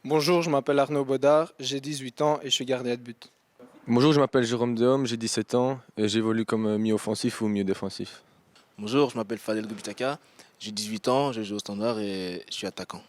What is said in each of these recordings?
Bonjour, je m'appelle Arnaud Baudard, j'ai 18 ans et je suis gardien de but. Bonjour, je m'appelle Jérôme Dehom, j'ai 17 ans et j'évolue comme milieu offensif ou milieu défensif. Bonjour, je m'appelle Fadel Gobitaka, j'ai 18 ans, je joue au standard et je suis attaquant.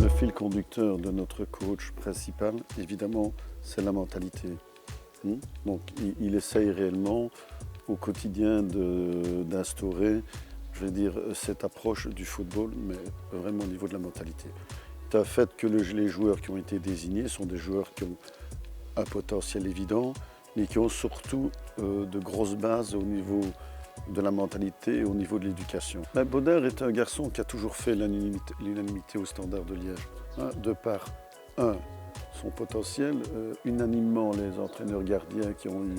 Le fil conducteur de notre coach principal, évidemment, c'est la mentalité. Donc il essaye réellement au quotidien d'instaurer, je vais dire, cette approche du football, mais vraiment au niveau de la mentalité. C'est un fait que les joueurs qui ont été désignés sont des joueurs qui ont un potentiel évident, mais qui ont surtout de grosses bases au niveau de la mentalité et au niveau de l'éducation. Baudard est un garçon qui a toujours fait l'unanimité au Standard de Liège, de par, son potentiel. Unanimement, les entraîneurs gardiens qui ont eu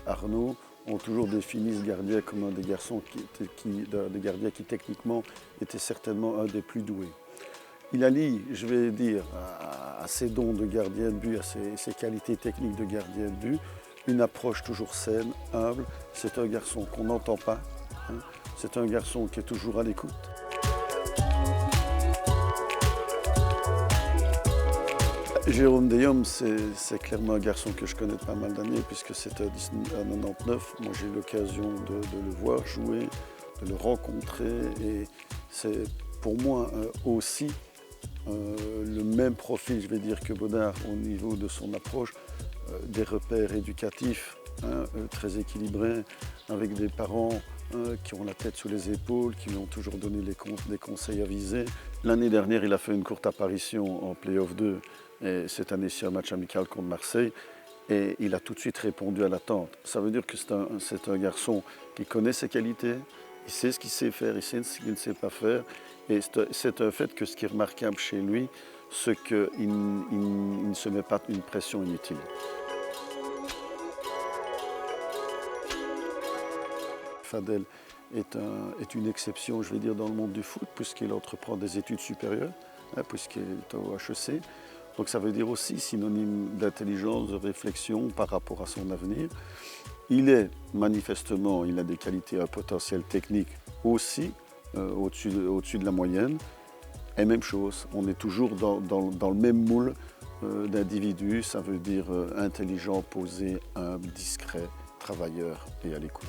Arnaud ont toujours défini ce gardien comme un des garçons des gardiens qui techniquement était certainement un des plus doués. Il allie, je vais dire, à ses dons de gardien de but, à ses qualités techniques de gardien de but, une approche toujours saine, humble. C'est un garçon qu'on n'entend pas. C'est un garçon qui est toujours à l'écoute. Jérôme Dehom, c'est clairement un garçon que je connais de pas mal d'années, puisque c'est en 1999. Moi, j'ai eu l'occasion de le voir jouer, de le rencontrer. Et c'est pour moi aussi le même profil, je vais dire, que Baudard au niveau de son approche, des repères éducatifs très équilibrés, avec des parents qui ont la tête sous les épaules, qui lui ont toujours donné des conseils avisés. L'année dernière, il a fait une courte apparition en Play-off 2, et cette année-ci un match amical contre Marseille, et il a tout de suite répondu à l'attente. Ça veut dire que c'est un garçon qui connaît ses qualités, il sait ce qu'il sait faire, il sait ce qu'il ne sait pas faire. Et c'est un fait que ce qui est remarquable chez lui, c'est qu'il ne se met pas une pression inutile. Fadel est une exception, je vais dire, dans le monde du foot, puisqu'il entreprend des études supérieures, puisqu'il est au HEC. Donc ça veut dire aussi synonyme d'intelligence, de réflexion par rapport à son avenir. Il est manifestement, il a des qualités, un potentiel technique aussi, au-dessus de la moyenne. Et même chose, on est toujours dans le même moule d'individu, ça veut dire intelligent, posé, humble, discret, travailleur et à l'écoute.